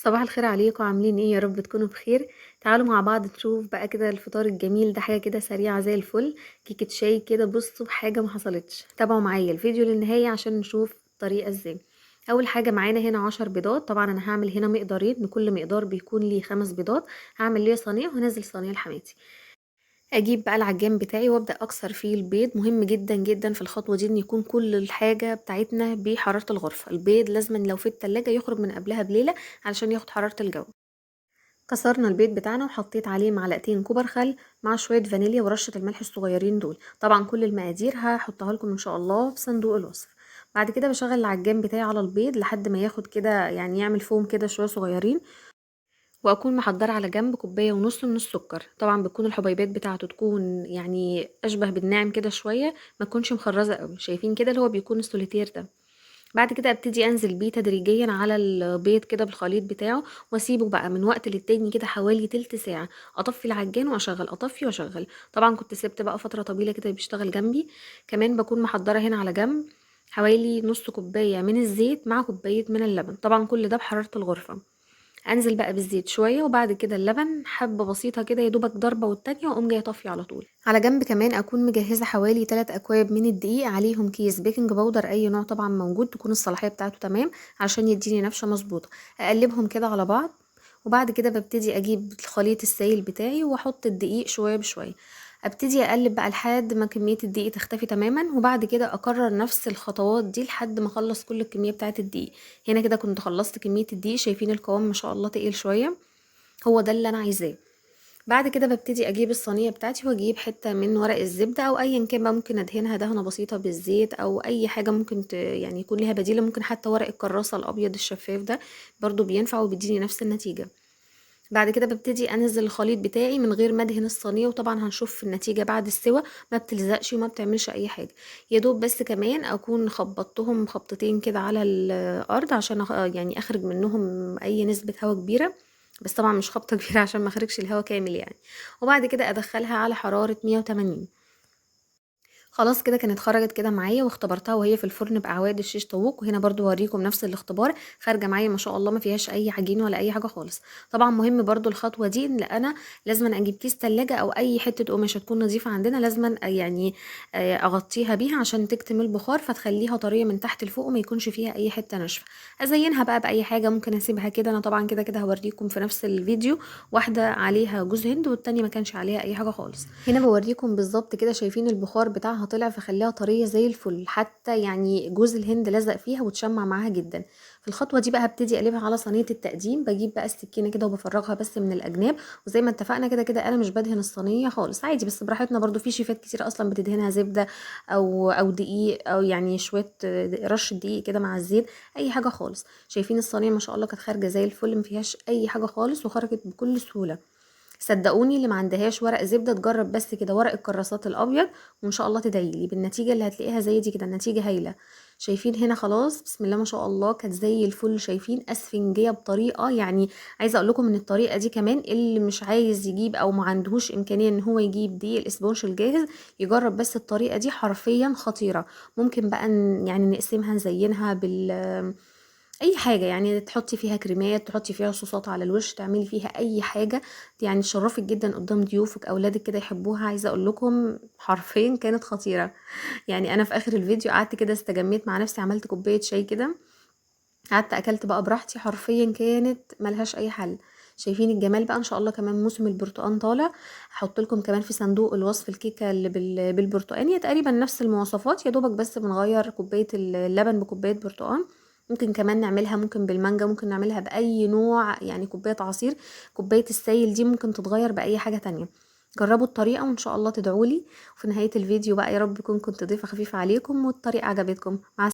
صباح الخير عليكم، عاملين ايه؟ يا رب تكونوا بخير. تعالوا مع بعض نشوف بقى كده الفطار الجميل ده، حاجة كده سريعة زي الفل. كيكة شاي كده، بصوا بحاجة ما حصلتش. تابعوا معايا الفيديو للنهاية عشان نشوف الطريقة ازاي. اول حاجة معانا هنا 10 بيضات. طبعا انا هعمل هنا مقدارين، لكل مقدار بيكون لي 5 بيضات. هعمل ليه صينية وهنزل صينية لحماتي. اجيب بقى العجان بتاعي وابدا اكسر فيه البيض. مهم جدا جدا في الخطوه دي ان يكون كل الحاجه بتاعتنا بحراره الغرفه. البيض لازم لو في التلاجة يخرج من قبلها بليله علشان ياخد حراره الجو. كسرنا البيض بتاعنا وحطيت عليه معلقتين كبر خل مع شويه فانيليا ورشه الملح الصغيرين دول. طبعا كل المقادير هحطها لكم ان شاء الله في صندوق الوصف. بعد كده بشغل العجان بتاعي على البيض لحد ما ياخد كده، يعني يعمل فوم كده شويه صغيرين. واكون محضره على جنب كوبايه ونص من السكر. طبعا بتكون الحبيبات بتاعته تكون يعني اشبه بالناعم كده شويه، ما تكونش مخرزه قوي. شايفين كده اللي هو بيكون السوليتير ده. بعد كده ابتدي انزل بيه تدريجيا على البيض كده بالخليط بتاعه، واسيبه بقى من وقت للتاني كده حوالي تلت ساعه. اطفي العجان واشغل، اطفي واشغل. طبعا كنت سبت بقى فتره طويله كده بيشتغل جنبي. كمان بكون محضره هنا على جنب حوالي نص كوبايه من الزيت مع كوبايه من اللبن، طبعا كل ده بحراره الغرفه. انزل بقى بالزيت شويه وبعد كده اللبن حبه بسيطه كده، يا دوبك ضربه والتانيه واقوم جايه طافيه على طول. على جنب كمان اكون مجهزه حوالي 3 اكواب من الدقيق، عليهم كيس بيكنج باودر اي نوع طبعا موجود، تكون الصلاحيه بتاعته تمام عشان يديني نفشه مظبوطه. اقلبهم كده على بعض. وبعد كده ببتدي اجيب الخليط السائل بتاعي واحط الدقيق شويه بشويه. ابتدي اقلب بقى لحد ما كميه الدقيق تختفي تماما، وبعد كده اكرر نفس الخطوات دي لحد ما اخلص كل الكميه بتاعه الدقيق. هنا كده كنت خلصت كميه الدقيق. شايفين القوام ما شاء الله تقيل شويه. هو ده اللي انا عايزاه. بعد كده ببتدي اجيب الصينيه بتاعتي واجيب حته من ورق الزبده او ايا كان بقى، ممكن ادهنها دهنه بسيطه بالزيت او اي حاجه ممكن يعني يكون ليها بديله. ممكن حتى ورق الكراسه الابيض الشفاف ده برضو بينفع وبيديني نفس النتيجه. بعد كده ببتدي انزل الخليط بتاعي من غير ما ادهن الصينيه، وطبعا هنشوف النتيجه بعد السوا. ما بتلزقش وما بتعملش اي حاجه. يا دوب بس كمان اكون خبطتهم خبطتين كده على الارض عشان يعني اخرج منهم اي نسبه هواء كبيره. بس طبعا مش خبطه كبيره عشان ما اخرجش الهواء كامل يعني. وبعد كده ادخلها على حراره 180. خلاص كده كانت خرجت كده معايا واختبرتها وهي في الفرن باعواد الشيش طاووق. وهنا برضو اوريكم نفس الاختبار. خارجه معايا ما شاء الله، ما فيهاش اي عجين ولا اي حاجه خالص. طبعا مهم برضو الخطوه دي ان انا لازم اجيب كيس تلاجة او اي حته قماشه تكون نظيفه عندنا. لازم يعني اغطيها بيها عشان تكتم البخار فتخليها طريه من تحت لفوق وما يكونش فيها اي حته ناشفه. ازينها بقى باي حاجه، ممكن اسيبها كده. انا طبعا كده كده هوريكم في نفس الفيديو واحده عليها جوز هند والتانية ما كانش عليها اي حاجه خالص. هنا بوريكم بالظبط كده. شايفين البخار بتاعها طلع فخليها طريه زي الفل، حتى يعني جوز الهند لزق فيها وتشمع معاها جدا. في الخطوه دي بقى هبتدي اقلبها على صينيه التقديم. بجيب بقى السكينه كده وبفرغها بس من الاجناب. وزي ما اتفقنا كده كده انا مش بدهن الصينيه خالص، عادي بس براحتنا. برضو في شيفات كتير اصلا بتدهنها زبده او دقيق، او يعني شويه رشه دقيق كده مع الزيت. اي حاجه خالص. شايفين الصينيه ما شاء الله كانت خارجه زي الفل، ما فيهاش اي حاجه خالص وخرجت بكل سهوله. صدقوني اللي ما عندهاش ورق زبده تجرب بس كده ورق الكراسات الابيض، وان شاء الله تدعيلي بالنتيجه اللي هتلاقيها زي دي كده. النتيجه هايله. شايفين هنا خلاص بسم الله ما شاء الله كانت زي الفل. شايفين اسفنجيه بطريقه يعني. عايزه اقول لكم ان الطريقه دي كمان اللي مش عايز يجيب او ما عندهوش امكانيه ان هو يجيب دقيق الاسبونش الجاهز، يجرب بس الطريقه دي حرفيا خطيره. ممكن بقى يعني نقسمها نزينها اي حاجه، يعني تحطي فيها كريمات، تحطي فيها صوصات على الوش، تعملي فيها اي حاجه يعني تشرفك جدا قدام ضيوفك، اولادك كده يحبوها. عايزه اقول لكم حرفيا كانت خطيره. يعني انا في اخر الفيديو قعدت كده استجميت مع نفسي، عملت كوبايه شاي كده، قعدت اكلت بقى براحتي. حرفيا كانت ملهاش اي حل. شايفين الجمال بقى؟ ان شاء الله كمان موسم البرتقال طالع. هحط لكم كمان في صندوق الوصف الكيكه اللي بالبرتقال. هي تقريبا نفس المواصفات، يا دوبك بس بنغير كوبايه اللبن بكوبايه برتقال. ممكن كمان نعملها ممكن بالمانجا، ممكن نعملها باي نوع يعني كوبايه عصير. كوبايه السايل دي ممكن تتغير باي حاجه تانية. جربوا الطريقه وان شاء الله تدعولي. وفي نهايه الفيديو بقى يا رب يكون كنت ضيفه خفيفه عليكم والطريقه عجبتكم. مع